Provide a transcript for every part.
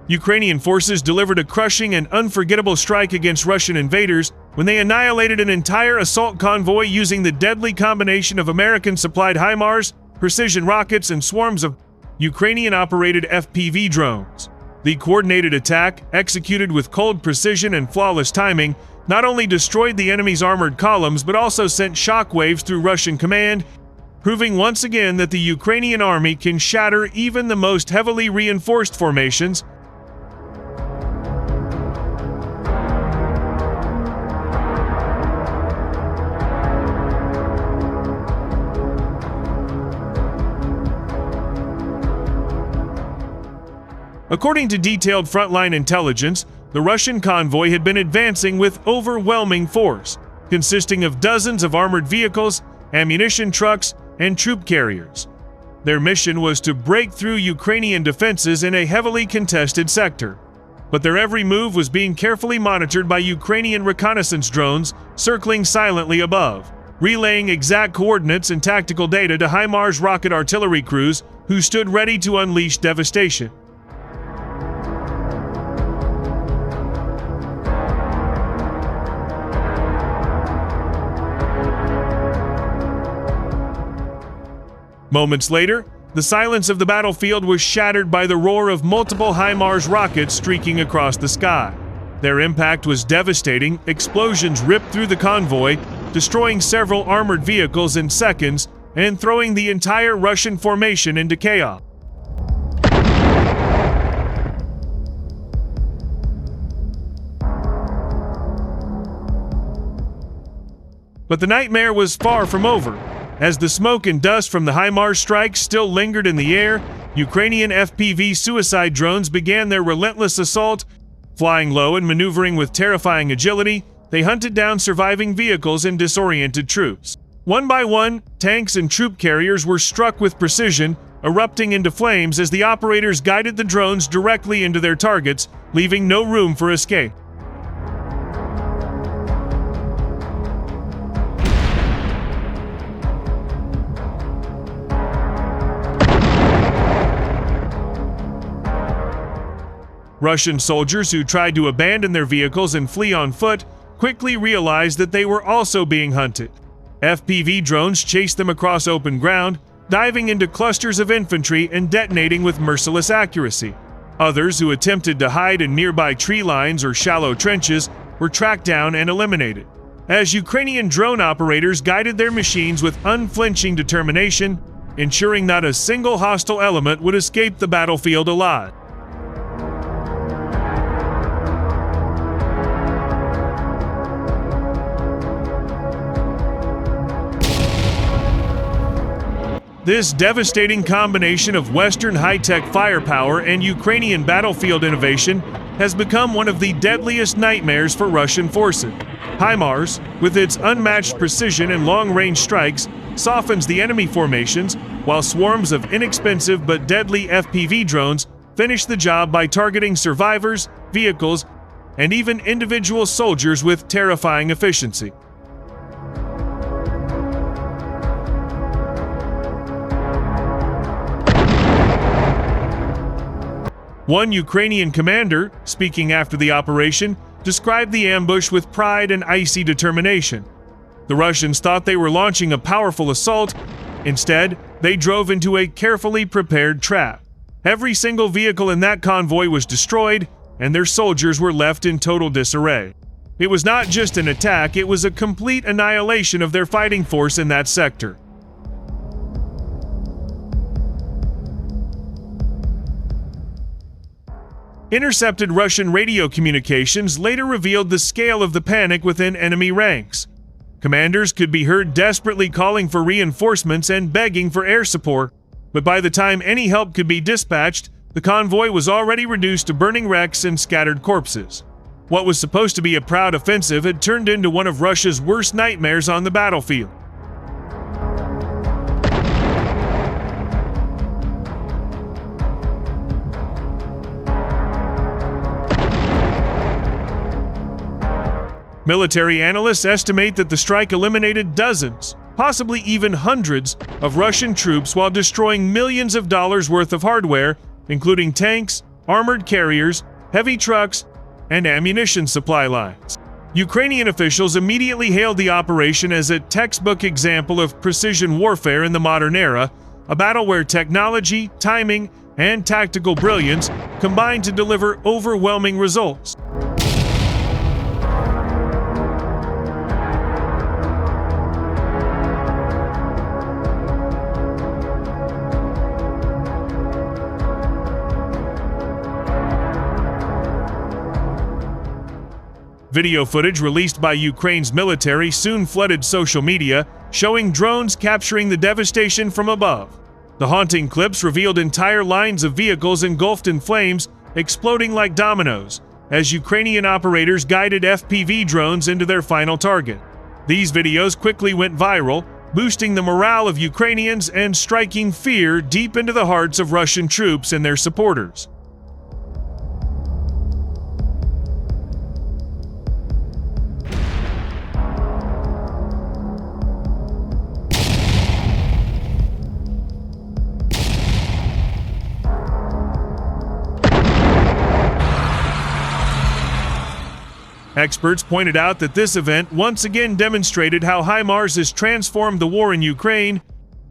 Ukrainian forces delivered a crushing and unforgettable strike against Russian invaders when they annihilated an entire assault convoy using the deadly combination of American-supplied HIMARS, precision rockets, and swarms of Ukrainian-operated FPV drones. The coordinated attack, executed with cold precision and flawless timing, not only destroyed the enemy's armored columns but also sent shockwaves through Russian command, proving once again that the Ukrainian army can shatter even the most heavily reinforced formations. According to detailed frontline intelligence, the Russian convoy had been advancing with overwhelming force, consisting of dozens of armored vehicles, ammunition trucks, and troop carriers. Their mission was to break through Ukrainian defenses in a heavily contested sector. But their every move was being carefully monitored by Ukrainian reconnaissance drones circling silently above, relaying exact coordinates and tactical data to HIMARS rocket artillery crews who stood ready to unleash devastation. Moments later, the silence of the battlefield was shattered by the roar of multiple HIMARS rockets streaking across the sky. Their impact was devastating. Explosions ripped through the convoy, destroying several armored vehicles in seconds and throwing the entire Russian formation into chaos. But the nightmare was far from over. As the smoke and dust from the HIMARS strikes still lingered in the air, Ukrainian FPV suicide drones began their relentless assault. Flying low and maneuvering with terrifying agility, they hunted down surviving vehicles and disoriented troops. One by one, tanks and troop carriers were struck with precision, erupting into flames as the operators guided the drones directly into their targets, leaving no room for escape. Russian soldiers who tried to abandon their vehicles and flee on foot quickly realized that they were also being hunted. FPV drones chased them across open ground, diving into clusters of infantry and detonating with merciless accuracy. Others who attempted to hide in nearby tree lines or shallow trenches were tracked down and eliminated. As Ukrainian drone operators guided their machines with unflinching determination, ensuring not a single hostile element would escape the battlefield alive. This devastating combination of Western high-tech firepower and Ukrainian battlefield innovation has become one of the deadliest nightmares for Russian forces. HIMARS, with its unmatched precision and long-range strikes, softens the enemy formations, while swarms of inexpensive but deadly FPV drones finish the job by targeting survivors, vehicles, and even individual soldiers with terrifying efficiency. One Ukrainian commander, speaking after the operation, described the ambush with pride and icy determination. The Russians thought they were launching a powerful assault. Instead, they drove into a carefully prepared trap. Every single vehicle in that convoy was destroyed, and their soldiers were left in total disarray. It was not just an attack, it was a complete annihilation of their fighting force in that sector. Intercepted Russian radio communications later revealed the scale of the panic within enemy ranks. Commanders could be heard desperately calling for reinforcements and begging for air support, but by the time any help could be dispatched, the convoy was already reduced to burning wrecks and scattered corpses. What was supposed to be a proud offensive had turned into one of Russia's worst nightmares on the battlefield. Military analysts estimate that the strike eliminated dozens, possibly even hundreds, of Russian troops while destroying millions of dollars worth of hardware, including tanks, armored carriers, heavy trucks, and ammunition supply lines. Ukrainian officials immediately hailed the operation as a textbook example of precision warfare in the modern era, a battle where technology, timing, and tactical brilliance combined to deliver overwhelming results. Video footage released by Ukraine's military soon flooded social media, showing drones capturing the devastation from above. The haunting clips revealed entire lines of vehicles engulfed in flames, exploding like dominoes, as Ukrainian operators guided FPV drones into their final target. These videos quickly went viral, boosting the morale of Ukrainians and striking fear deep into the hearts of Russian troops and their supporters. Experts pointed out that this event once again demonstrated how HIMARS has transformed the war in Ukraine.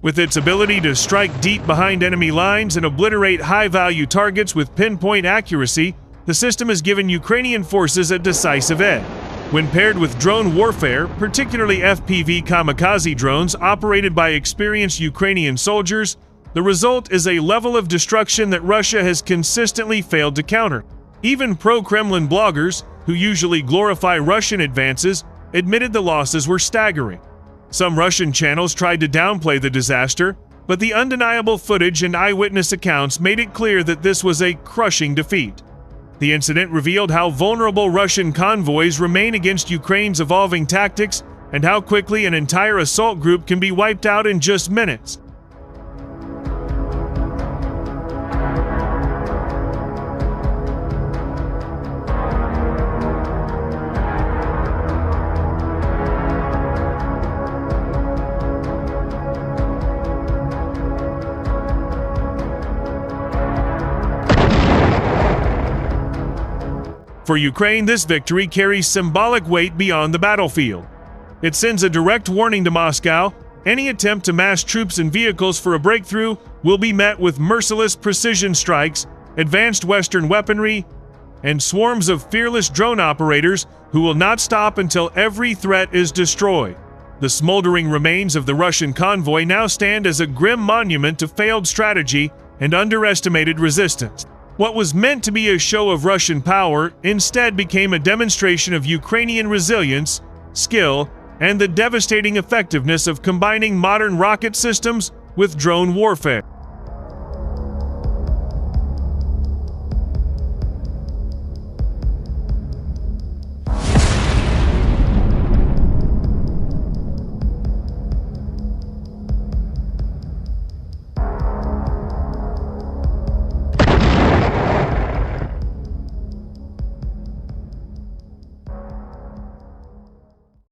With its ability to strike deep behind enemy lines and obliterate high-value targets with pinpoint accuracy, the system has given Ukrainian forces a decisive edge. When paired with drone warfare, particularly FPV kamikaze drones operated by experienced Ukrainian soldiers, the result is a level of destruction that Russia has consistently failed to counter. Even pro-Kremlin bloggers, who usually glorify Russian advances, admitted the losses were staggering. Some Russian channels tried to downplay the disaster, but the undeniable footage and eyewitness accounts made it clear that this was a crushing defeat. The incident revealed how vulnerable Russian convoys remain against Ukraine's evolving tactics and how quickly an entire assault group can be wiped out in just minutes. For Ukraine, this victory carries symbolic weight beyond the battlefield. It sends a direct warning to Moscow: any attempt to mass troops and vehicles for a breakthrough will be met with merciless precision strikes, advanced Western weaponry, and swarms of fearless drone operators who will not stop until every threat is destroyed. The smoldering remains of the Russian convoy now stand as a grim monument to failed strategy and underestimated resistance. What was meant to be a show of Russian power instead became a demonstration of Ukrainian resilience, skill, and the devastating effectiveness of combining modern rocket systems with drone warfare.